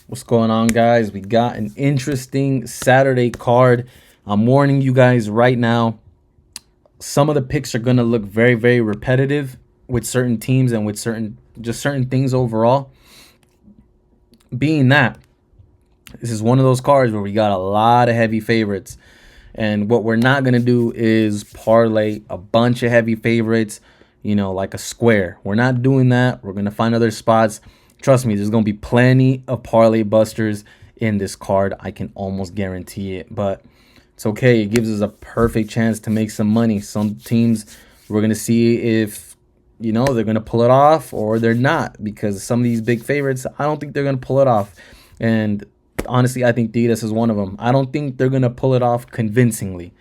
What's going on, guys? We got an interesting Saturday card. I'm warning you guys right now. Some of the picks are going to look very, very repetitive with certain teams and with certain things overall. Being that this is one of those cards where we got a lot of heavy favorites. And what we're not going to do is parlay a bunch of heavy favorites, like a square. We're not doing that. We're going to find other spots. Trust me, there's going to be plenty of parlay busters in this card. I can almost guarantee it. But it's okay. It gives us a perfect chance to make some money. Some teams, we're going to see if, they're going to pull it off or they're not. Because some of these big favorites, I don't think they're going to pull it off. And honestly, I think Tigres is one of them. I don't think they're going to pull it off convincingly.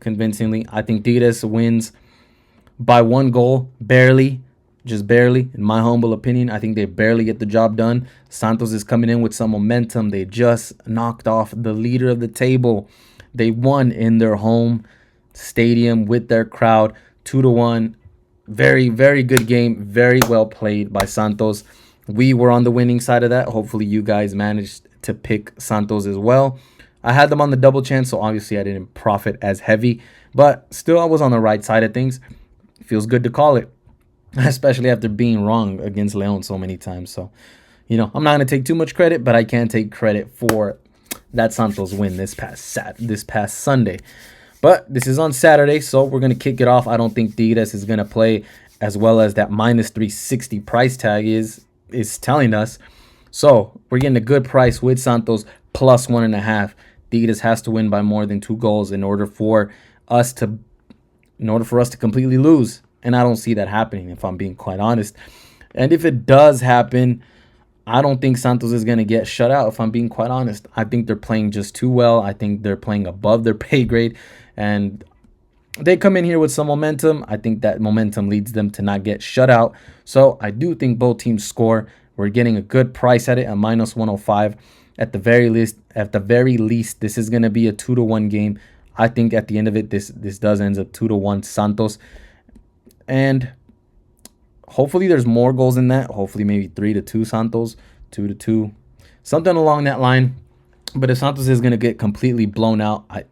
I think Tigres wins by 1 goal, barely, just barely, in my humble opinion. I think they barely get the job done. Santos is coming in with some momentum. They just knocked off the leader of the table. They won in their home stadium with their crowd, 2-1. Very, very good game. Very well played by Santos. We were on the winning side of that. Hopefully you guys managed to pick Santos as well. I had them on the double chance, so obviously I didn't profit as heavy. But still, I was on the right side of things. Feels good to call it, especially after being wrong against Leon so many times. So, I'm not going to take too much credit, but I can take credit for that Santos win this past Sunday. But this is on Saturday, so we're going to kick it off. I don't think Tigres is going to play as well as that minus 360 price tag is telling us. So we're getting a good price with Santos plus 1.5. Tigres has to win by more than 2 goals in order for us to completely lose. And I don't see that happening, if I'm being quite honest. And if it does happen, I don't think Santos is going to get shut out, if I'm being quite honest. I think they're playing just too well. I think they're playing above their pay grade. And they come in here with some momentum. I think that momentum leads them to not get shut out. So I do think both teams score. We're getting a good price at it, a minus 105. At the very least, this is going to be a 2-1 game. I think at the end of it, this does ends up 2-1 Santos. And hopefully there's more goals than that. Hopefully maybe 3-2 Santos, 2-2, something along that line. But if Santos is going to get completely blown out, 3-1,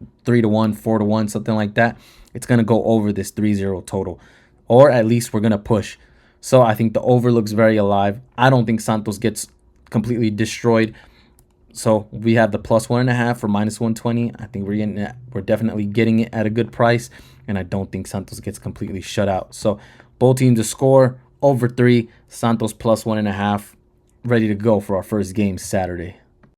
4-1, something like that, it's going to go over this 3-0 total. Or at least we're going to push. So I think the over looks very alive. I don't think Santos gets completely destroyed. So we have the plus 1.5 for minus 120. I think we're definitely getting it at a good price. And I don't think Santos gets completely shut out. So both teams to score over 3. Santos plus 1.5. Ready to go for our first game Saturday.